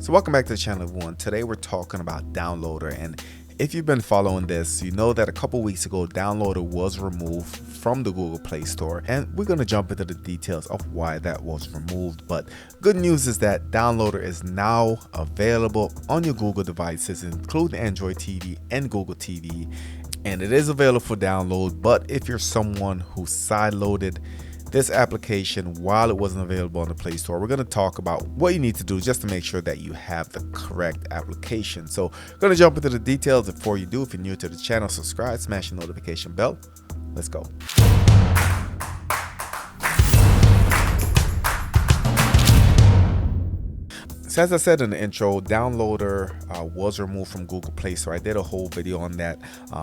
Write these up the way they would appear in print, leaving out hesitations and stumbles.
So welcome back to the channel, everyone. Today we're talking about Downloader, and if you've been following this, you know that a couple weeks ago Downloader was removed from the Google Play Store, and we're going to jump into the details of why that was removed. But good news is that Downloader is now available on your Google devices, including Android TV and Google TV, and it is available for download. But if you're someone who sideloaded this application while it wasn't available on the Play Store, we're going to talk about what you need to do just to make sure that you have the correct application. So I'm going to jump into the details. Before you do, if you're new to the channel, subscribe, smash the notification bell. Let's go. So as I said in the intro, Downloader was removed from Google Play Store. I did a whole video on that,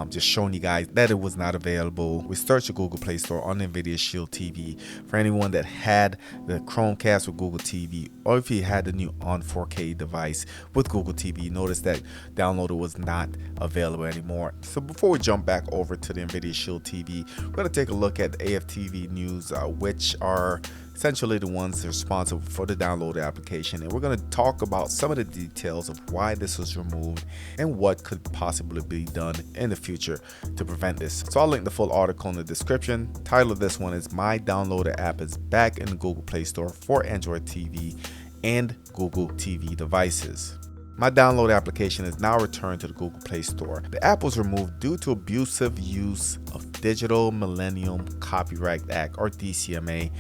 just showing you guys that it was not available. We searched the Google Play Store on NVIDIA Shield TV. For anyone that had the Chromecast with Google TV, or if you had the new On 4K device with Google TV, you notice that Downloader was not available anymore. So before we jump back over to the NVIDIA Shield TV, we're going to take a look at AFTV News, which are essentially the ones responsible for the Downloader application, and we're going to talk about some of the details of why this was removed and what could possibly be done in the future to prevent this. So I'll link the full article in the description. The title of this one is "My Downloader app is back in the Google Play Store for Android TV and Google TV devices." My Downloader application is now returned to the Google Play Store. The app was removed due to abusive use of Digital Millennium Copyright Act, or DCMA,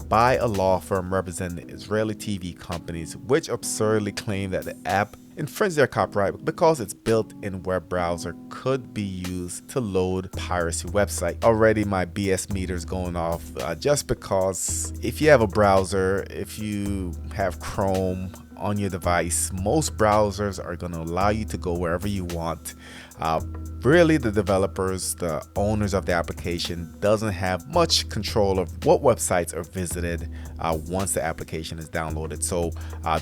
by a law firm representing Israeli TV companies, which absurdly claim that the app infringed their copyright because its built-in web browser could be used to load piracy website. Already my BS meter's going off, just because if you have a browser, if you have Chrome on your device, most browsers are going to allow you to go wherever you want. Really, the developers, the owners of the application, doesn't have much control of what websites are visited once the application is downloaded. So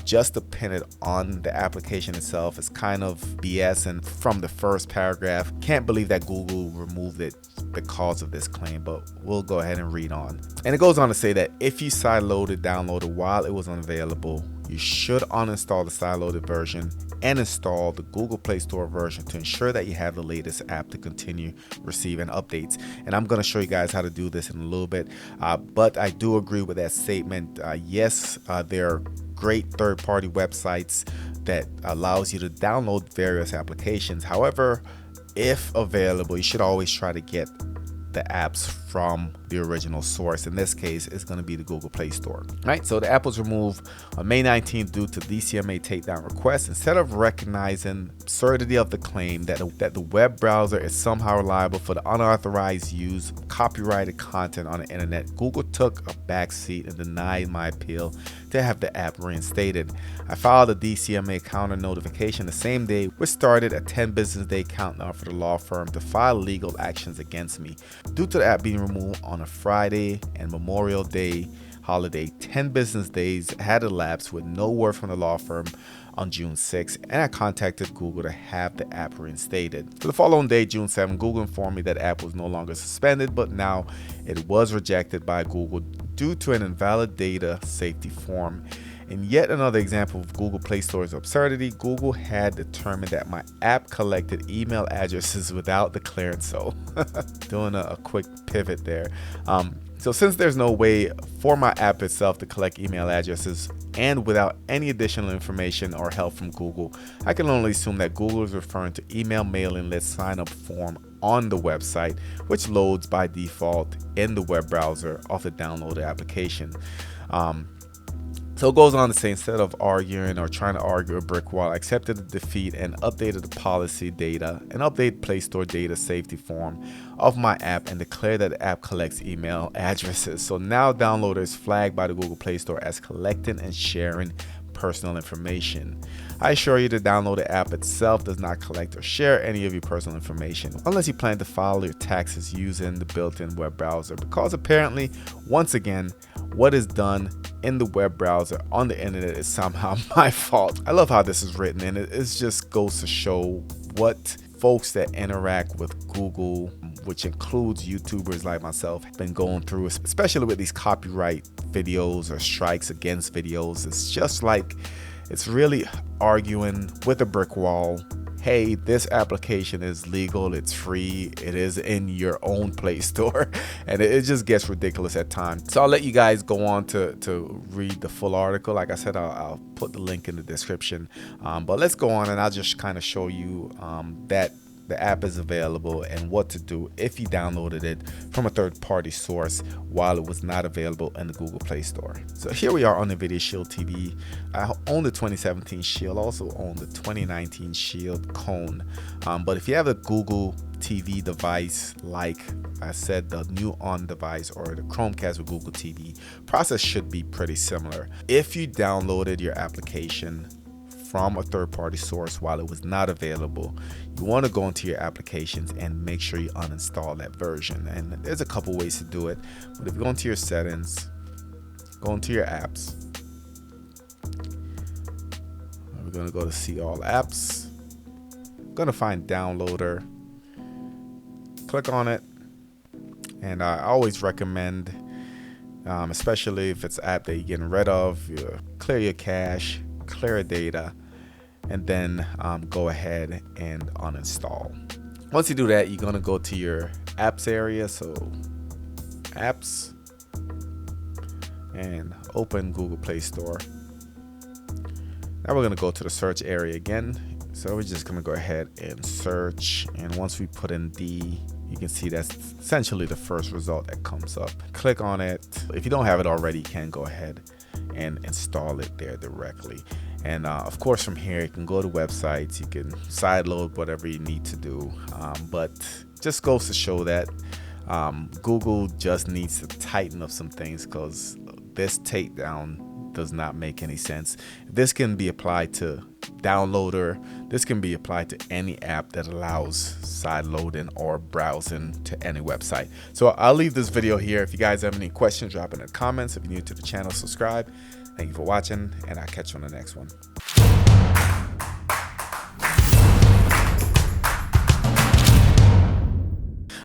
just to pin it on the application itself is kind of BS. And from the first paragraph, can't believe that Google removed it because of this claim, but we'll go ahead and read on. And it goes on to say that if you sideloaded Downloader while it was unavailable, you should uninstall the sideloaded version and install the Google Play Store version to ensure that you have the latest app to continue receiving updates. And I'm going to show you guys how to do this in a little bit, but I do agree with that statement. Yes, there are great third-party websites that allows you to download various applications. However, if available, you should always try to get the apps from the original source. In this case, it's going to be the Google Play Store. Right, so the app was removed on May 19th due to DCMA takedown requests. Instead of recognizing absurdity of the claim that the web browser is somehow liable for the unauthorized use of copyrighted content on the internet, Google took a backseat and denied my appeal to have the app reinstated. I filed a DCMA counter notification the same day, which started a 10 business day countdown for the law firm to file legal actions against me. Due to the app being removed on a Friday and Memorial Day holiday, 10 business days had elapsed with no word from the law firm on June 6th, and I contacted Google to have the app reinstated. For the following day, June 7th, Google informed me that the app was no longer suspended, but now it was rejected by Google due to an invalid data safety form. In yet another example of Google Play Store's absurdity, Google had determined that my app collected email addresses without declaring so. Doing a quick pivot there. So since there's no way for my app itself to collect email addresses, and without any additional information or help from Google, I can only assume that Google is referring to email mailing list sign up form on the website, which loads by default in the web browser of the downloaded application. So it goes on to say, instead of arguing or trying to argue a brick wall, I accepted the defeat and updated the policy data and updated Play Store data safety form of my app and declared that the app collects email addresses. So now Downloader is flagged by the Google Play Store as collecting and sharing personal information. I assure you the Downloader app itself does not collect or share any of your personal information unless you plan to file your taxes using the built-in web browser, because apparently, once again, what is done in the web browser on the internet is somehow my fault. I love how this is written, and it just goes to show what folks that interact with Google, which includes YouTubers like myself, have been going through, especially with these copyright videos or strikes against videos. It's just like It's really arguing with a brick wall. Hey, this application is legal, it's free, it is in your own Play Store, and it just gets ridiculous at times. So I'll let you guys go on to read the full article. Like I said, I'll put the link in the description, but let's go on and I'll just kind of show you that the app is available and what to do if you downloaded it from a third-party source while it was not available in the Google Play Store. So here we are on the Video Shield TV. I own the 2017 Shield, also own the 2019 Shield Cone. But if you have a Google TV device, like I said, the new On device or the Chromecast with Google TV, process should be pretty similar. If you downloaded your application from a third-party source while it was not available, you want to go into your applications and make sure you uninstall that version. And there's a couple ways to do it, but if you go into your settings, go into your apps, we're going to go to see all apps. I'm going to find downloader, click on it, and I always recommend, especially if it's an app that you're getting rid of, you clear your cache, clear data, and then go ahead and uninstall. Once you do that, you're going to go to your apps area, so apps, and open Google Play Store. Now we're going to go to the search area again, so we're just going to go ahead and search, and once we put in D, you can see that's essentially the first result that comes up. Click on it. If you don't have it already, you can go ahead and install it there directly. And of course, from here you can go to websites, you can sideload whatever you need to do, but just goes to show that Google just needs to tighten up some things, because this takedown does not make any sense. This can be applied to Downloader, this can be applied to any app that allows side loading or browsing to any website. So I'll leave this video here. If you guys have any questions, drop in the comments. If you're new to the channel, subscribe. Thank you for watching, and I'll catch you on the next one.